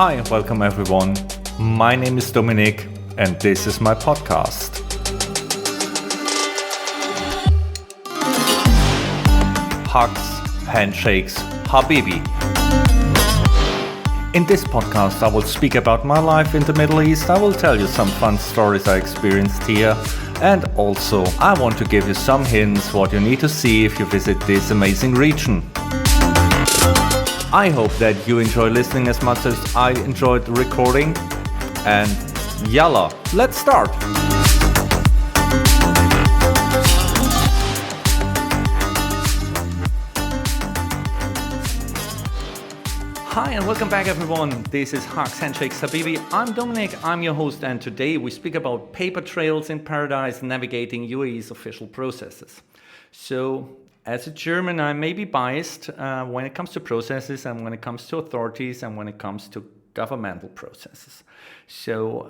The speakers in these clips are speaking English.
Hi and welcome everyone. My name is Dominik and this is my podcast. Hugs, handshakes, Habibi. In this podcast I will speak about my life in the Middle East. I will tell you some fun stories I experienced here, and also I want to give you some hints what you need to see if you visit this amazing region. I hope that you enjoy listening as much as I enjoyed recording, and yalla, let's start! Hi and welcome back everyone, this is Hugs, Handshakes, Habibi. I'm Dominik, I'm your host, and today we speak about paper trails in paradise navigating UAE's official processes. So, as a German, I may be biased when it comes to processes and when it comes to authorities and when it comes to governmental processes. So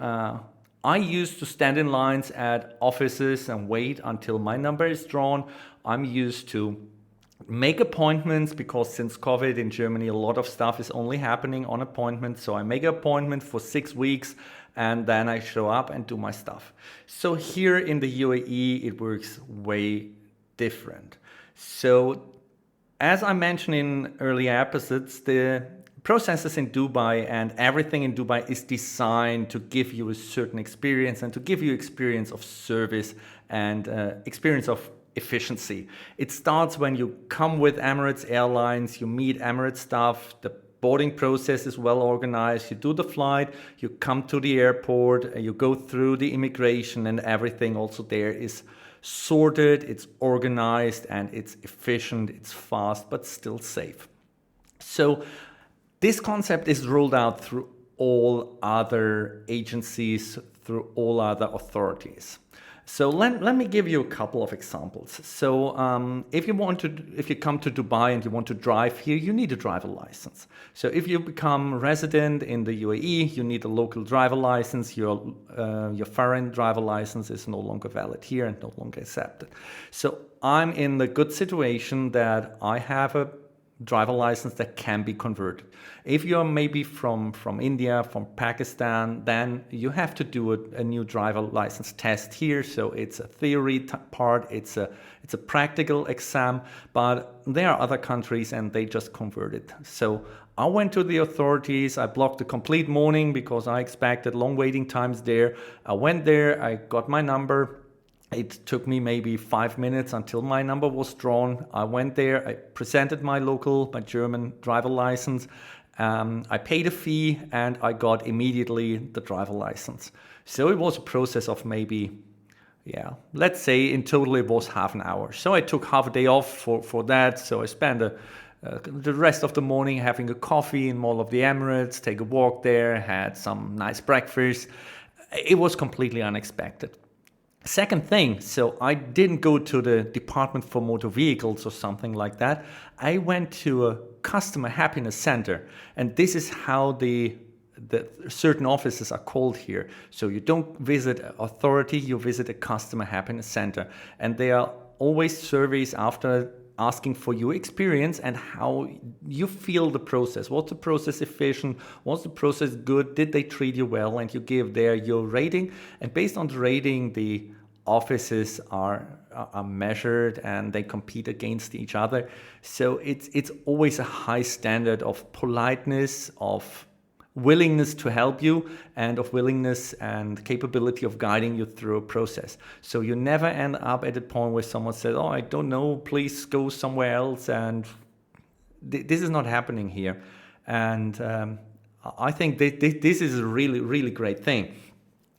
I used to stand in lines at offices and wait until my number is drawn. I'm used to make appointments because since COVID in Germany, a lot of stuff is only happening on appointment. So I make an appointment for 6 weeks and then I show up and do my stuff. So here in the UAE, it works way different. So, as I mentioned in earlier episodes, the processes in Dubai and everything in Dubai is designed to give you a certain experience and to give you experience of service and experience of efficiency. It starts when you come with Emirates Airlines, you meet Emirates staff, the boarding process is well organized, you do the flight, you come to the airport, you go through the immigration, and everything also there is sorted, it's organized, and it's efficient, it's fast, but still safe. So this concept is rolled out through all other agencies, through all other authorities. So let me give you a couple of examples. So if you come to Dubai and you want to drive here, you need a driver license. So if you become resident in the UAE, you need a local driver license. Your foreign driver license is no longer valid here and no longer accepted. So I'm in the good situation that I have a driver license that can be converted. If you're maybe from India, from Pakistan, then you have to do a new driver license test here. So it's a theory part, it's a practical exam, but there are other countries and they just convert it. So I went to the authorities, I blocked the complete morning because I expected long waiting times there. I went there, I got my number. It took me maybe 5 minutes until my number was drawn. I went there, I presented my German driver license. I paid a fee and I got immediately the driver license. So it was a process of maybe, let's say in total it was half an hour. So I took half a day off for that. So I spent the rest of the morning having a coffee in Mall of the Emirates, take a walk there, had some nice breakfast. It was completely unexpected. Second thing, so I didn't go to the Department for Motor Vehicles or something like that. I went to a customer happiness center, and this is how the certain offices are called here. So you don't visit an authority, you visit a customer happiness center, and there are always surveys after asking for your experience and how you feel the process. Was the process efficient? Was the process good? Did they treat you well? And you give there your rating. And based on the rating, the offices are measured and they compete against each other. So it's always a high standard of politeness, of willingness to help you, and of willingness and capability of guiding you through a process. So you never end up at a point where someone says, oh, I don't know, please go somewhere else. And this is not happening here. And I think this is a really, really great thing.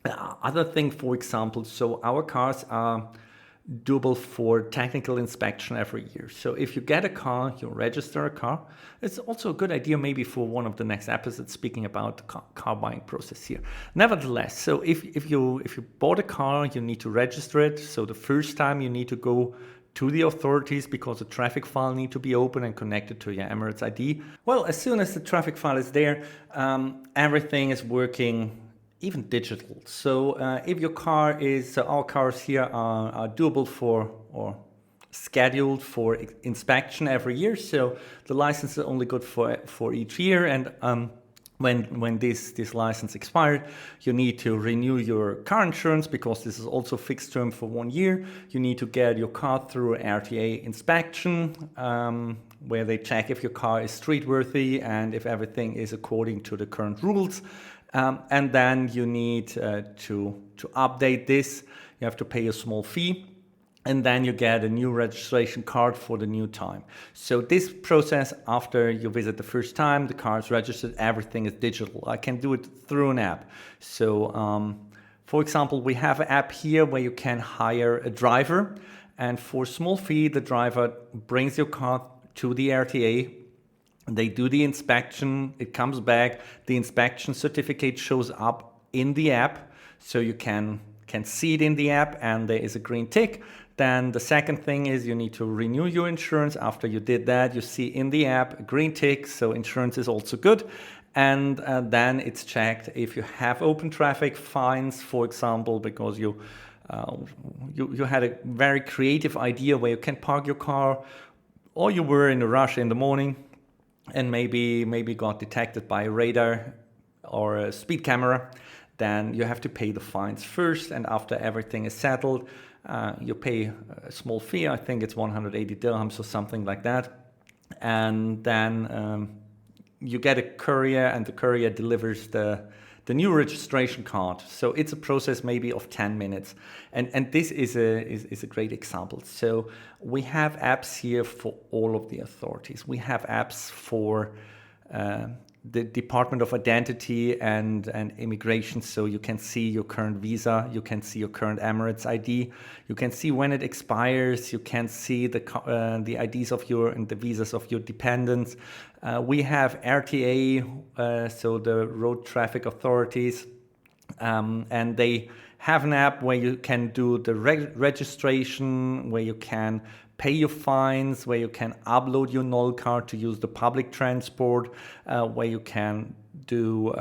Other thing, for example, so our cars are doable for technical inspection every year. So if you get a car, you register a car. It's also a good idea maybe for one of the next episodes speaking about the car buying process here. Nevertheless, so if you bought a car, you need to register it. So the first time you need to go to the authorities because the traffic file needs to be open and connected to your Emirates ID. Well, as soon as the traffic file is there, everything is working even digital. So if your car is, our cars here are doable for or scheduled for inspection every year. So the license is only good for each year. And when this license expired, you need to renew your car insurance, because this is also fixed term for 1 year. You need to get your car through an RTA inspection, where they check if your car is street worthy and if everything is according to the current rules. And then you need to update this. You have to pay a small fee. And then you get a new registration card for the new time. So this process, after you visit the first time, the car is registered, everything is digital. I can do it through an app. So for example, we have an app here where you can hire a driver, and for a small fee, the driver brings your car to the RTA. They do the inspection, it comes back, the inspection certificate shows up in the app, so you can see it in the app, and there is a green tick. Then the second thing is you need to renew your insurance. After you did that, you see in the app a green tick, so insurance is also good. And then it's checked if you have open traffic fines, for example, because you had a very creative idea where you can park your car, or you were in a rush in the morning and maybe got detected by a radar or a speed camera. Then you have to pay the fines first, and after everything is settled, you pay a small fee. I think it's 180 dirhams or something like that. And then you get a courier, and the courier delivers the new registration card. So it's a process maybe of 10 minutes. And this is a great example. So we have apps here for all of the authorities. We have apps for the Department of Identity and Immigration, so you can see your current visa, you can see your current Emirates ID, you can see when it expires, you can see the IDs of and the visas of your dependents. We have RTA, so the Road Traffic Authorities, and they have an app where you can do the registration, where you can pay your fines, where you can upload your null card to use the public transport, where you can do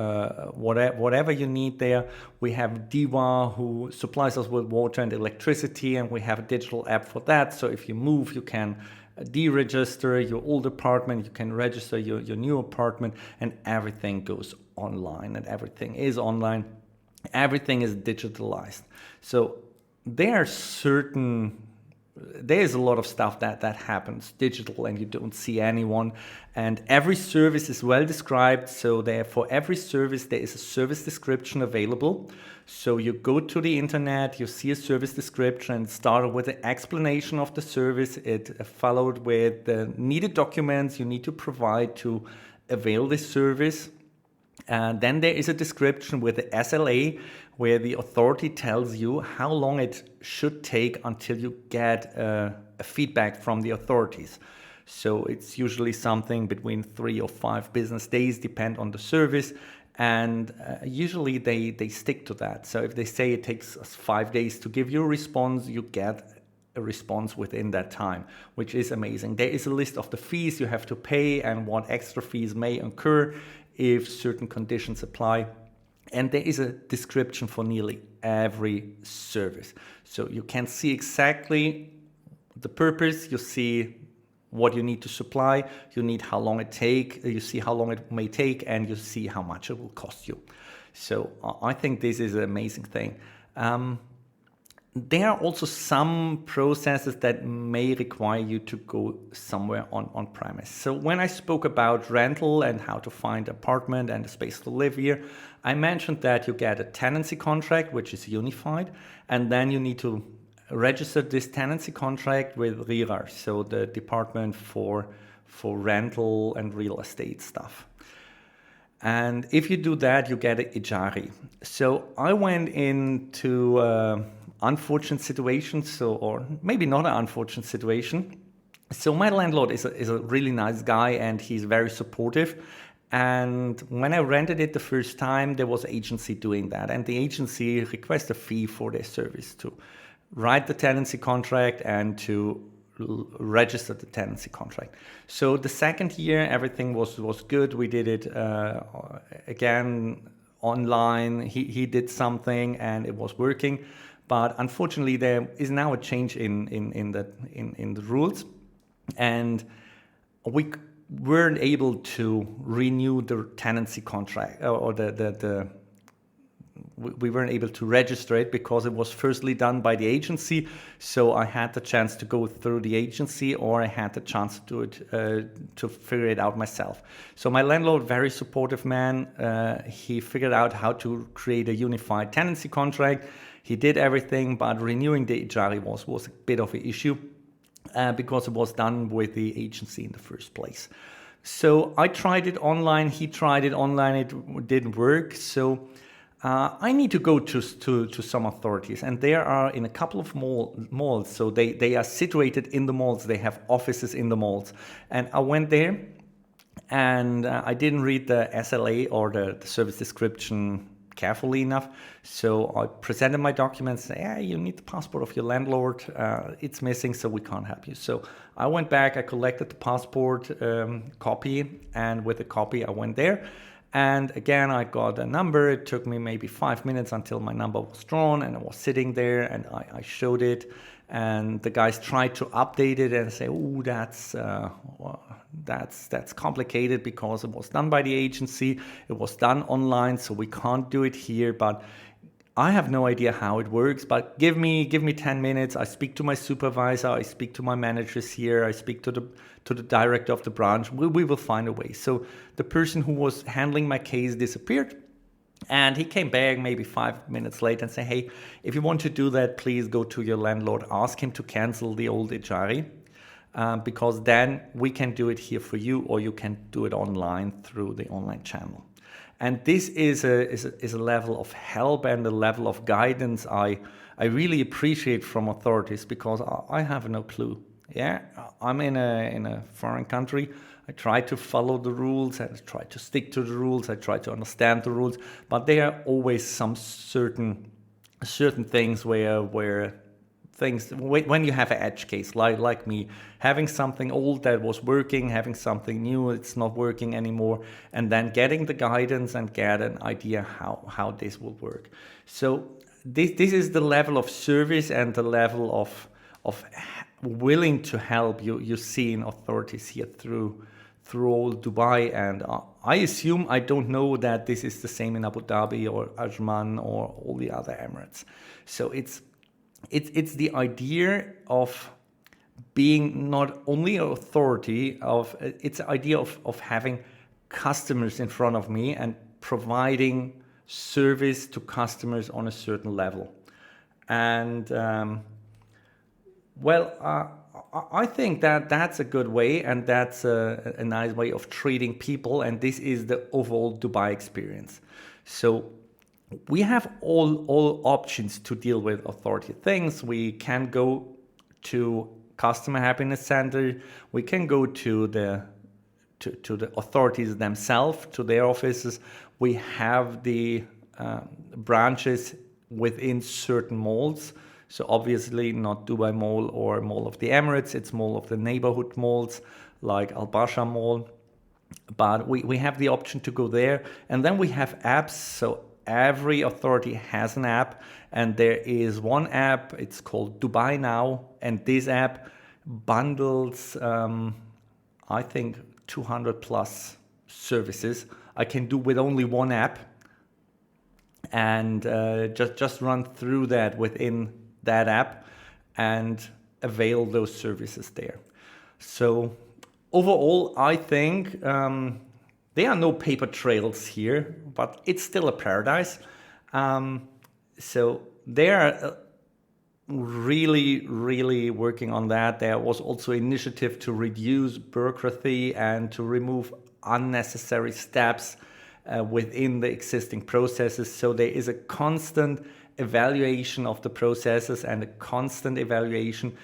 whatever you need there. We have DIWA, who supplies us with water and electricity, and we have a digital app for that. So if you move, you can deregister your old apartment, you can register your new apartment, and everything goes online, and everything is online. Everything is digitalized. So there's a lot of stuff that happens digital, and you don't see anyone, and every service is well described. So for every service there is a service description available. So you go to the internet, you see a service description, and started with an explanation of the service. It followed with the needed documents you need to provide to avail this service. Then there is a description with the SLA, where the authority tells you how long it should take until you get a feedback from the authorities. So it's usually something between 3 or 5 business days, depend on the service. And usually they stick to that. So if they say it takes us 5 days to give you a response, you get a response within that time, which is amazing. There is a list of the fees you have to pay and what extra fees may occur if certain conditions apply. And there is a description for nearly every service. So you can see exactly the purpose, you see what you need to supply, you see how long it may take, and you see how much it will cost you. So I think this is an amazing thing. There are also some processes that may require you to go somewhere on premise. So when I spoke about rental and how to find an apartment and a space to live here, I mentioned that you get a tenancy contract, which is unified, and then you need to register this tenancy contract with RIRA, so the Department for Rental and Real Estate stuff. And if you do that, you get an Ijari. So I went into unfortunate situation, or maybe not an unfortunate situation. So my landlord is a really nice guy, and he's very supportive. And when I rented it the first time, there was an agency doing that, and the agency requests a fee for their service to write the tenancy contract and to register the tenancy contract. So the second year, everything was good. We did it again online. He did something and it was working. But unfortunately, there is now a change in the rules, and weren't able to renew the tenancy contract, or we weren't able to register it because it was firstly done by the agency. So I had the chance to go through the agency, or I had the chance to do it, to figure it out myself. So my landlord, very supportive man, he figured out how to create a unified tenancy contract. He did everything, but renewing the Ijari was a bit of an issue because it was done with the agency in the first place. So I tried it online, he tried it online, it didn't work. So I need to go to some authorities, and there are in a couple of malls. So they are situated in the malls. They have offices in the malls. And I went there, and I didn't read the SLA or the service description carefully enough. So I presented my documents, say, yeah, you need the passport of your landlord. It's missing, so we can't help you. So I went back, I collected the passport copy, and with the copy I went there. And again, I got a number. It took me maybe 5 minutes until my number was drawn, and I was sitting there, and I showed it. And the guys tried to update it and say, "Oh, that's complicated because it was done by the agency. It was done online, so we can't do it here." But I have no idea how it works. But give me 10 minutes. I speak to my supervisor. I speak to my managers here. I speak to the director of the branch. We will find a way. So the person who was handling my case disappeared. And he came back maybe 5 minutes later and said, "Hey, if you want to do that, please go to your landlord, ask him to cancel the old Ijari, because then we can do it here for you, or you can do it online through the online channel." And this is a level of help and a level of guidance I really appreciate from authorities, because I have no clue. Yeah, I'm in a foreign country. I try to follow the rules, I try to stick to the rules, I try to understand the rules, but there are always some certain things where things, when you have an edge case, like me, having something old that was working, having something new, it's not working anymore, and then getting the guidance and get an idea how this will work. So this is the level of service and the level of willing to help you see in authorities here through all Dubai. And I assume, I don't know that this is the same in Abu Dhabi or Ajman or all the other Emirates. So it's the idea of being not only an authority, it's the idea of having customers in front of me and providing service to customers on a certain level. And I think that's a good way, and that's a nice way of treating people, and this is the overall Dubai experience. So we have all options to deal with authority things. We can go to Customer Happiness Center. We can go to the authorities themselves, to their offices. We have the branches within certain malls. So obviously not Dubai Mall or Mall of the Emirates, it's Mall of the neighborhood malls like Al Basha Mall. But we have the option to go there. And then we have apps. So every authority has an app, and there is one app, it's called Dubai Now. And this app bundles, I think, 200 plus services I can do with only one app. And just run through that within that app and avail those services there. So overall, I think there are no paper trails here, but it's still a paradise. So they are really working on that. There was also initiative to reduce bureaucracy and to remove unnecessary steps within the existing processes. So there is a constant evaluation of the processes and a constant evaluation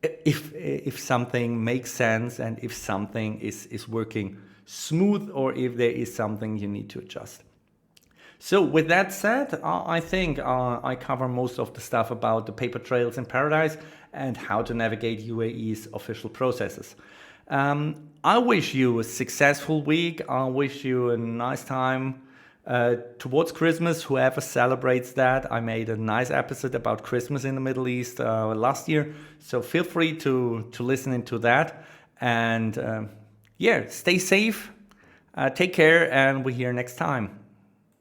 if something makes sense and if something is working smooth, or if there is something you need to adjust. So with that said, I think I cover most of the stuff about the paper trails in paradise and how to navigate UAE's official processes. I wish you a successful week. I wish you a nice time towards Christmas, whoever celebrates that. I made a nice episode about Christmas in the Middle East last year, so feel free to listen into that. And Yeah, stay safe, take care, and we're here next time.